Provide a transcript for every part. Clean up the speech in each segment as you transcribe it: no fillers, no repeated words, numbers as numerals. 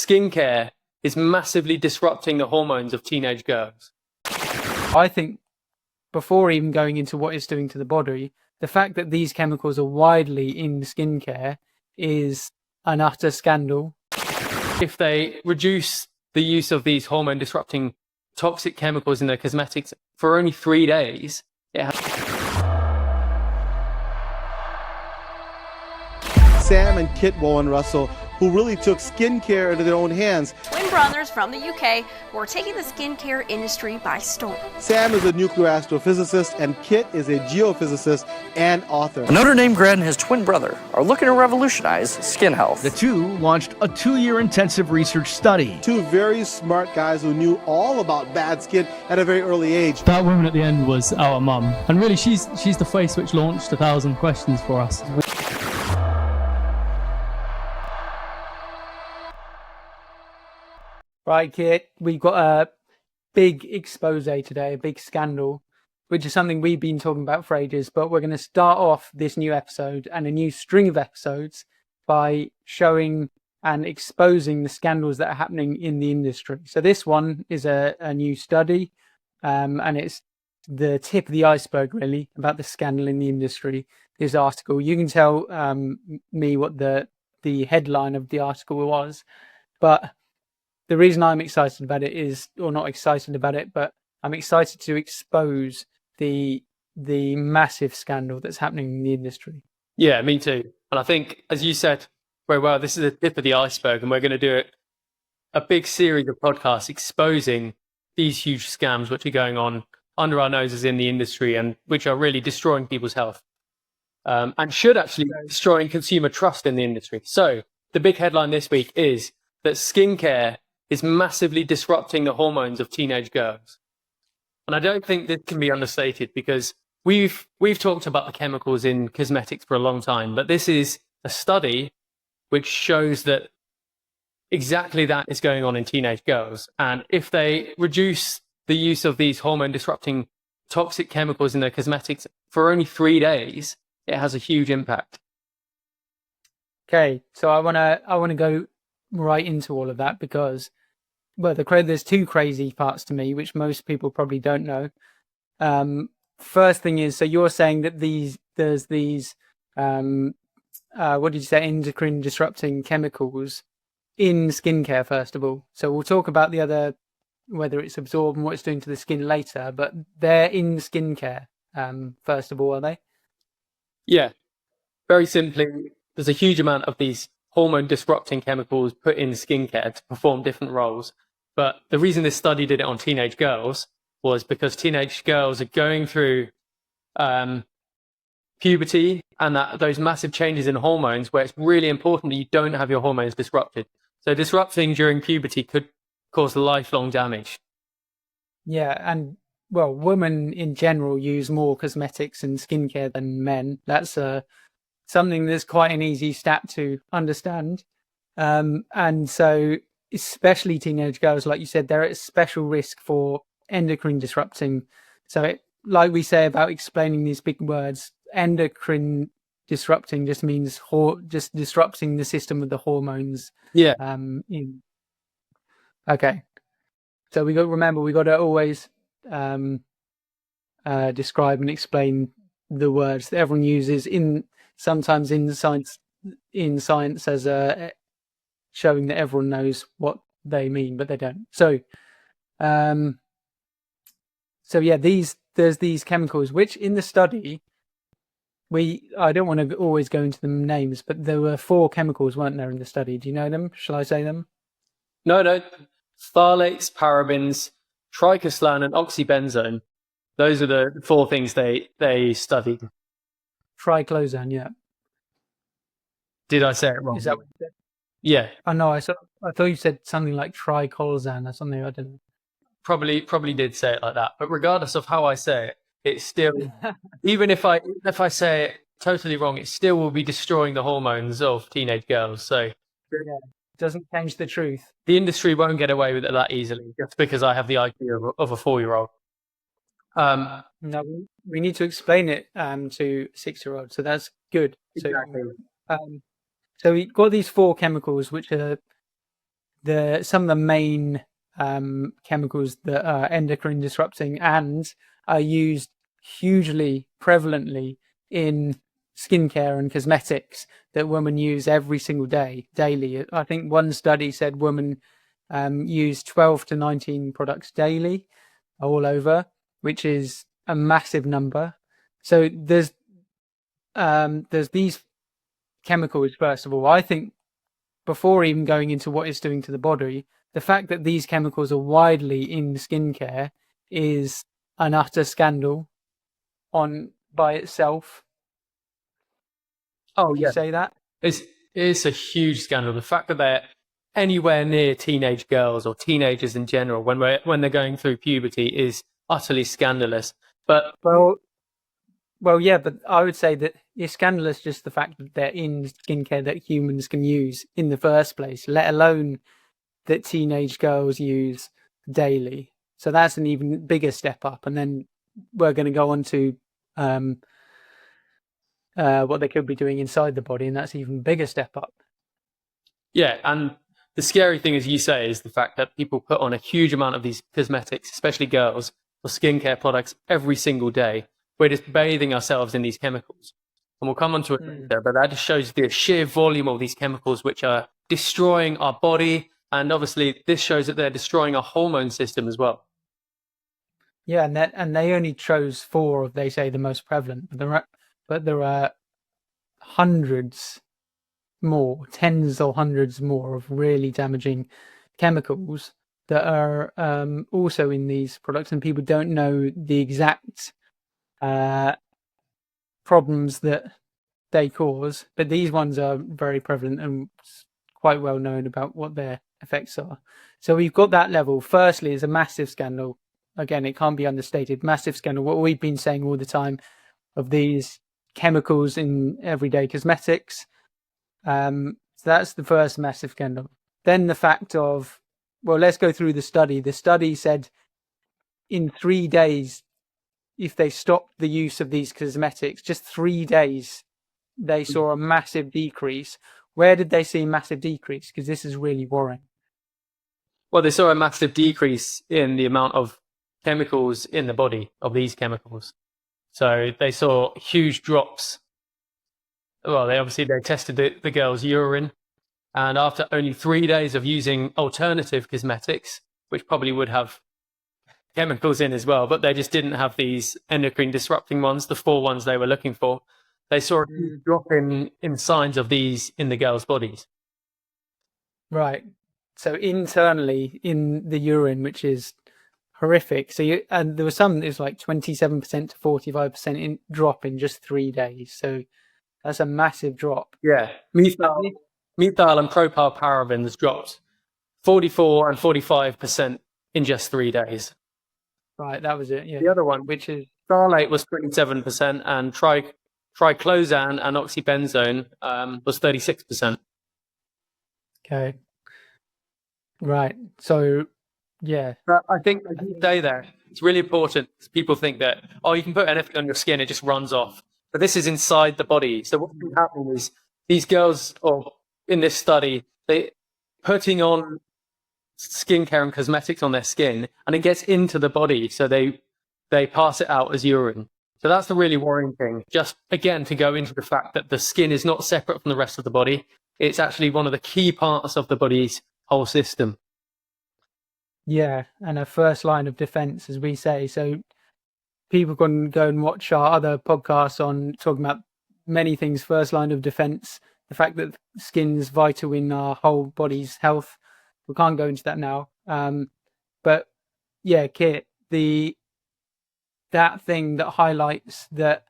skincare is massively disrupting the hormones of teenage girls. I think before even going into what it's doing to the body, the fact that these chemicals are widely in skincare is an utter scandal. If they reduce the use of these hormone disrupting toxic chemicals in their cosmetics for only 3 days, it has... Sam and Kit Warren-Russell, who really took skincare into their own hands. Twin brothers from the UK who are taking the skincare industry by storm. Sam is a nuclear astrophysicist, and Kit is a geophysicist and author. A Notre Dame grad and his twin brother are looking to revolutionize skin health. The two launched a 2-year intensive research study. Two very smart guys who knew all about bad skin at a very early age. That woman at the end was our mum, and really she's the face which launched 1,000 questions for us. Right, Kit, we've got a big expose today, a big scandal, which is something we've been talking about for ages, but we're going to start off this new episode and a new string of episodes by showing and exposing the scandals that are happening in the industry. So this one is a new study, and it's the tip of the iceberg, really, about the scandal in the industry, this article. You can tell me what the headline of the article was, but the reason I'm excited about it is, or not excited about it, but I'm excited to expose the massive scandal that's happening in the industry. Yeah, me too. And I think, as you said very well, this is the tip of the iceberg, and we're going to do a big series of podcasts exposing these huge scams which are going on under our noses in the industry and which are really destroying people's health and should actually be destroying consumer trust in the industry. So the big headline this week is that skincare is massively disrupting the hormones of teenage girls. And I don't think this can be understated, because we've talked about the chemicals in cosmetics for a long time, but this is a study which shows that exactly that is going on in teenage girls. And if they reduce the use of these hormone disrupting toxic chemicals in their cosmetics for only 3 days, it has a huge impact. Okay, so I wanna go right into all of that, because there's two crazy parts to me, which most people probably don't know. First thing is, so you're saying that there's these what did you say, endocrine disrupting chemicals in skincare, first of all. So we'll talk about the other, whether it's absorbed and what it's doing to the skin later, but they're in skincare, first of all, are they? Yeah, very simply, there's a huge amount of these hormone disrupting chemicals put in skincare to perform different roles. But the reason this study did it on teenage girls was because teenage girls are going through puberty and those massive changes in hormones, where it's really important that you don't have your hormones disrupted. So disrupting during puberty could cause lifelong damage. Yeah, and well, women in general use more cosmetics and skincare than men. That's something that's quite an easy stat to understand. And so especially teenage girls, like you said, they're at special risk for endocrine disrupting. So like we say about explaining these big words, endocrine disrupting just means just disrupting the system of the hormones. Yeah. Okay. So we got to always describe and explain the words that everyone uses sometimes in science as showing that everyone knows what they mean, but they don't. So yeah, there's these chemicals which in the study I don't want to always go into the names, but there were 4 chemicals, weren't there, in the study? Do you know them? Shall I say them? No. Phthalates, parabens, triclosan, and oxybenzone. Those are the 4 things they studied. Triclosan, yeah. Did I say it wrong? Is that what you said? Yeah. Oh no, I thought you said something like tricolzan or something. I don't know. Probably did say it like that. But regardless of how I say it, it's still, even if I say it totally wrong, it still will be destroying the hormones of teenage girls. So yeah, it doesn't change the truth. The industry won't get away with it that easily just because I have the IQ of a 4-year-old. No, we need to explain it to 6-year-olds, so that's good. Exactly. So we've got these 4 chemicals which are some of the main chemicals that are endocrine disrupting and are used hugely prevalently in skincare and cosmetics that women use every single day, daily. I think one study said women use 12 to 19 products daily all over, which is a massive number. So there's these chemicals, first of all. I think before even going into what it's doing to the body, the fact that these chemicals are widely in skincare is an utter scandal by itself. Oh, Would yeah. you say that? It's a huge scandal. The fact that they're anywhere near teenage girls or teenagers in general when they're going through puberty is utterly scandalous. But Well, yeah, but I would say that it's scandalous just the fact that they're in skincare that humans can use in the first place, let alone that teenage girls use daily. So that's an even bigger step up. And then we're going to go on to what they could be doing inside the body, and that's an even bigger step up. yeah, and the scary thing, as you say, is the fact that people put on a huge amount of these cosmetics, especially girls, or skincare products every single day. We're just bathing ourselves in these chemicals. And we'll come on to it later, but that just shows the sheer volume of these chemicals which are destroying our body. And obviously, this shows that they're destroying our hormone system as well. Yeah, and they only chose 4 of, they say, the most prevalent. But there are hundreds more, tens or hundreds more of really damaging chemicals that are also in these products, and people don't know the exact problems that they cause. But these ones are very prevalent and quite well known about what their effects are. So we've got that level. Firstly, is a massive scandal. Again, it can't be understated. Massive scandal. What we've been saying all the time of these chemicals in everyday cosmetics. So that's the first massive scandal. Then the fact of, well, let's go through the study. The study said in 3 days, if they stopped the use of these cosmetics, just 3 days, they saw a massive decrease. Where did they see a massive decrease? Because this is really worrying. Well, they saw a massive decrease in the amount of chemicals in the body of these chemicals. So they saw huge drops. Well, they tested the girl's urine, and after only 3 days of using alternative cosmetics, which probably would have chemicals in as well, but they just didn't have these endocrine disrupting ones, the 4 ones they were looking for, they saw a huge drop in signs of these in the girls' bodies. Right. So internally in the urine, which is horrific. And there was it was like 27% to 45% drop in just 3 days. So that's a massive drop. Yeah. Methyl and propyl parabens dropped 44 and 45% in just 3 days. Right, that was it. Yeah. The other one, which is phthalate, was 27%, and triclosan and oxybenzone was 36%. okay. Right. So, yeah. But I think, as you say there, it's really important. People think that, you can put anything on your skin, it just runs off. But this is inside the body. So what's been happening is these girls, or in this study, they putting on skincare and cosmetics on their skin, and it gets into the body. So they pass it out as urine. So that's the really worrying thing. Just, again, to go into the fact that the skin is not separate from the rest of the body. It's actually one of the key parts of the body's whole system. Yeah, and a first line of defense, as we say. So people can go and watch our other podcasts on talking about many things. First line of defense, the fact that skin's vital in our whole body's health. We can't go into that now. But yeah, Kit, that thing that highlights that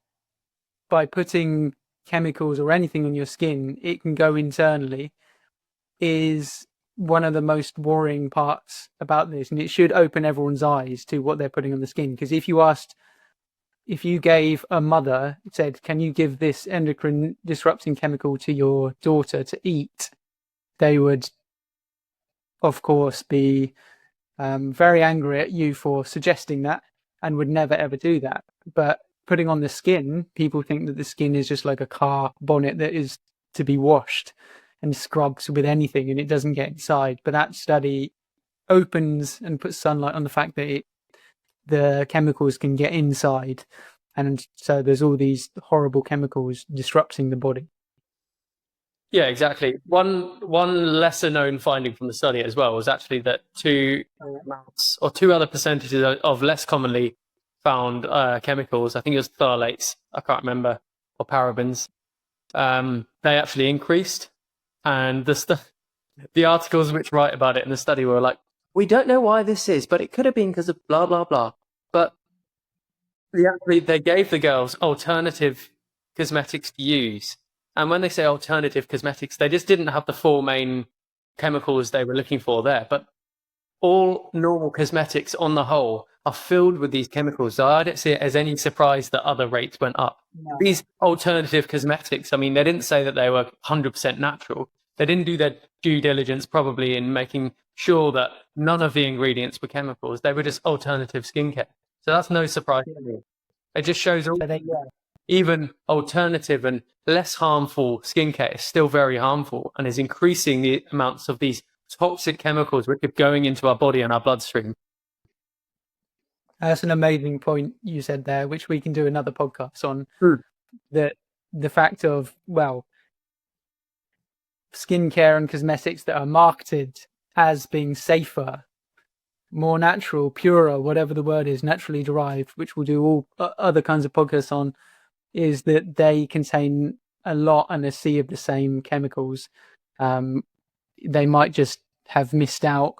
by putting chemicals or anything on your skin, it can go internally, is one of the most worrying parts about this. And it should open everyone's eyes to what they're putting on the skin. Because if you gave a mother, said, can you give this endocrine disrupting chemical to your daughter to eat? They would, of course, be very angry at you for suggesting that and would never, ever do that. But putting on the skin, people think that the skin is just like a car bonnet that is to be washed. and scrubs with anything and it doesn't get inside. But that study opens and puts sunlight on the fact that the chemicals can get inside. And so there's all these horrible chemicals disrupting the body. Yeah, exactly. One lesser known finding from the study as well was actually that two other percentages of less commonly found chemicals, I think it was phthalates, I can't remember, or parabens, they actually increased. And the articles which write about it in the study were like, we don't know why this is, but it could have been because of blah, blah, blah. But they gave the girls alternative cosmetics to use. And when they say alternative cosmetics, they just didn't have the four main chemicals they were looking for there. But all normal cosmetics on the whole are filled with these chemicals. So I don't see it as any surprise that other rates went up. No. These alternative cosmetics, I mean, they didn't say that they were 100% natural. They didn't do their due diligence probably in making sure that none of the ingredients were chemicals. They were just alternative skincare. So that's no surprise to me. It just shows even alternative and less harmful skincare is still very harmful and is increasing the amounts of these toxic chemicals which are going into our body and our bloodstream. That's an amazing point you said there, which we can do another podcast on. The fact of, well, skincare and cosmetics that are marketed as being safer, more natural, purer, whatever the word is, naturally derived, which we'll do all other kinds of podcasts on, is that they contain a lot and a sea of the same chemicals. They might just have missed out,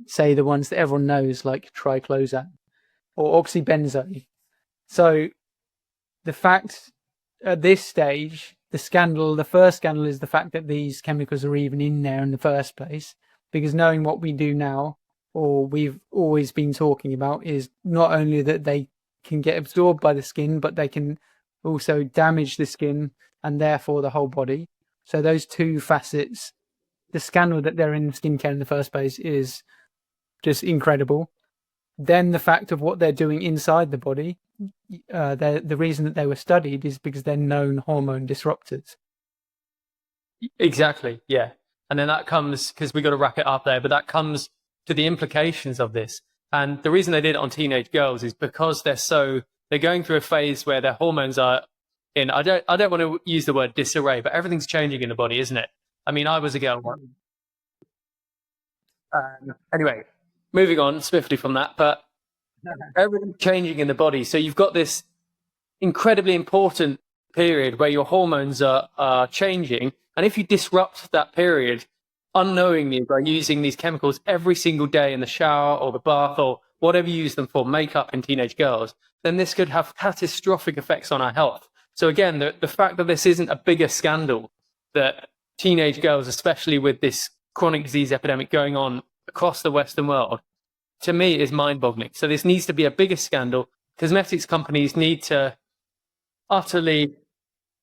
say, the ones that everyone knows, like triclosan or oxybenzone. So the fact at this stage, the first scandal is the fact that these chemicals are even in there in the first place, because knowing what we do now, or we've always been talking about, is not only that they can get absorbed by the skin, but they can also damage the skin and therefore the whole body. So those two facets, the scandal that they're in skincare in the first place is just incredible. Then the fact of what they're doing inside the body, the reason that they were studied is because they're known hormone disruptors. Exactly, yeah. And then that comes, because we've got to wrap it up there, but that comes to the implications of this. And the reason they did it on teenage girls is because they're going through a phase where their hormones are in, I don't want to use the word disarray, but everything's changing in the body, isn't it? I mean, I was a girl once. Anyway, moving on swiftly from that, but everything's changing in the body. So you've got this incredibly important period where your hormones are changing. And if you disrupt that period unknowingly by using these chemicals every single day in the shower or the bath or whatever you use them for, makeup in teenage girls, then this could have catastrophic effects on our health. So again, the fact that this isn't a bigger scandal, that teenage girls, especially with this chronic disease epidemic going on across the Western world, to me is mind-boggling. So this needs to be a bigger scandal. Cosmetics companies need to utterly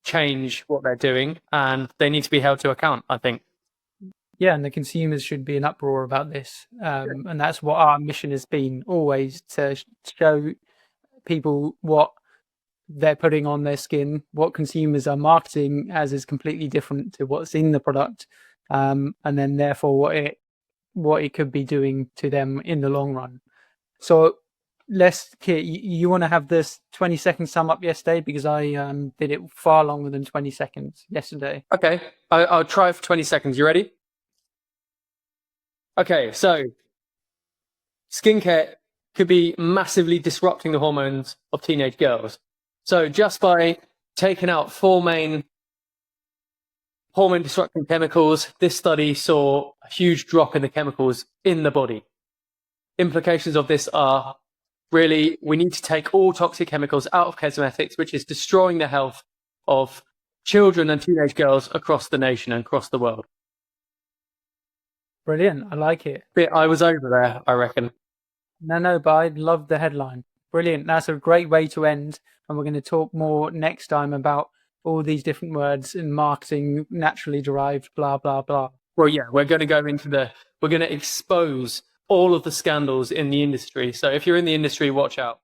change what they're doing, and they need to be held to account, I think. Yeah, and the consumers should be in uproar about this. And that's what our mission has been, always to show people what they're putting on their skin, what consumers are marketing as is completely different to what's in the product, and then therefore what it could be doing to them in the long run. So Kit, you want to have this 20-second sum up yesterday, because I did it far longer than 20 seconds yesterday. Okay, I'll try for 20 seconds. You ready? Okay, so skincare could be massively disrupting the hormones of teenage girls. So just by taking out four main hormone disrupting chemicals, this study saw a huge drop in the chemicals in the body. Implications of this are really, we need to take all toxic chemicals out of cosmetics, which is destroying the health of children and teenage girls across the nation and across the world. Brilliant. I like it. I was over there, I reckon. No, but I love the headline. Brilliant. That's a great way to end. And we're going to talk more next time about all these different words in marketing, naturally derived, blah, blah, blah. Well, yeah, we're going to expose all of the scandals in the industry. So if you're in the industry, watch out.